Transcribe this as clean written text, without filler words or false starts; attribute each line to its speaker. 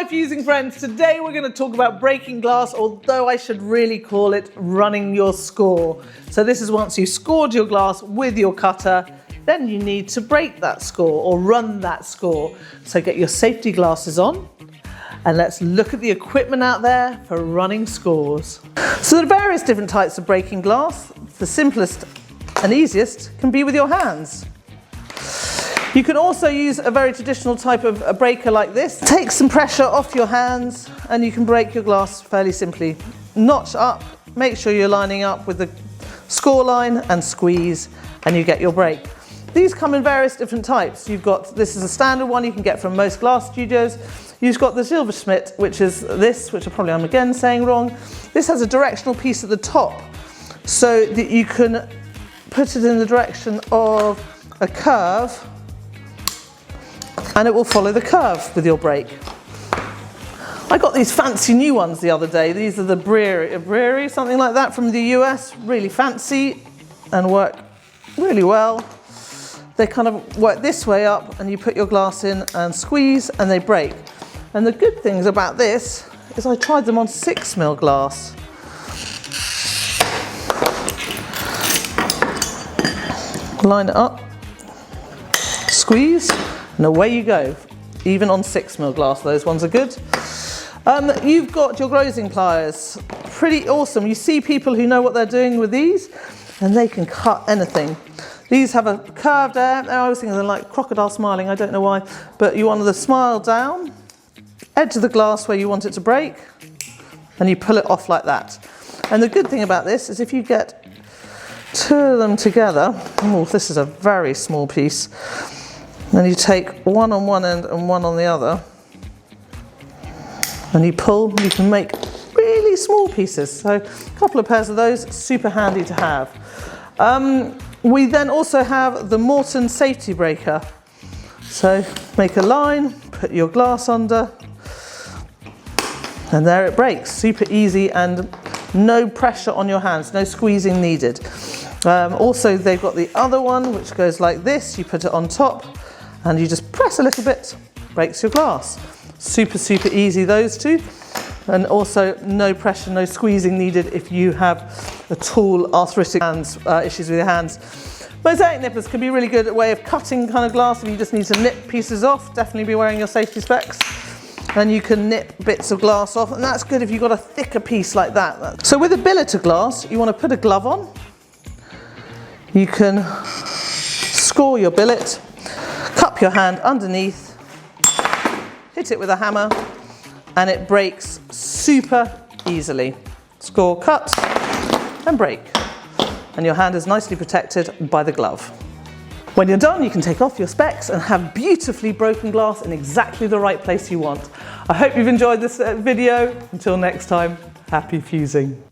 Speaker 1: my fusing friends, today we're going to talk about breaking glass, although I should really call it running your score. So this is once you've scored your glass with your cutter, then you need to break that score or run that score. So get your safety glasses on and let's look at the equipment out there for running scores. So there are various different types of breaking glass. The simplest and easiest can be with your hands. You can also use a very traditional type of a breaker like this. Take some pressure off your hands and you can break your glass fairly simply. Notch up, make sure you're lining up with the score line and squeeze and you get your break. These come in various different types. This is a standard one you can get from most glass studios. You've got the 𝐬𝐤𝐸𝐸, which is this, which I'm again saying wrong. This has a directional piece at the top so that you can put it in the direction of a curve and it will follow the curve with your break. I got these fancy new ones the other day. These are the 𝐓𝐢𝐦𝐞, something like that from the US. Really fancy and work really well. They kind of work this way up and you put your glass in and squeeze and they break. And the good things about this is I tried them on 6mm glass. Line it up, squeeze, and away you go. Even on 6mm glass, those ones are good. You've got your 𝐬𝐸𝐸𝐸 pliers. Pretty awesome. You see people who know what they're doing with these and they can cut anything. These have a curved edge. I was thinking they're like crocodile smiling, I don't know why. But you want the smile down, edge of the glass where you want it to break, and you pull it off like that. And the good thing about this is if you get two of them together, oh, this is a very small piece, and you take one on one end and one on the other, and you pull, you can make really small pieces. So a couple of pairs of those, super handy to have. We then also have the Morton safety breaker. So make a line, put your glass under, and there it breaks. Super easy and no pressure on your hands, no squeezing needed. Also, they've got the other one which goes like this. You put it on top and you just press a little bit, breaks your glass. Super, super easy, those two. And also no pressure, no squeezing needed if you have at all arthritic hands, issues with your hands. Mosaic nippers can be a really good way of cutting kind of glass if you just need to nip pieces off. Definitely be wearing your safety specs. And you can nip bits of glass off, and that's good if you've got a thicker piece like that. So with a billet of glass, you want to put a glove on. You can score your billet, cup your hand underneath, hit it with a hammer, and it breaks super easily. Score, cut, and break. And your hand is nicely protected by the glove. When you're done, you can take off your specs and have beautifully broken glass in exactly the right place you want. I hope you've enjoyed this video. Until next time, happy fusing.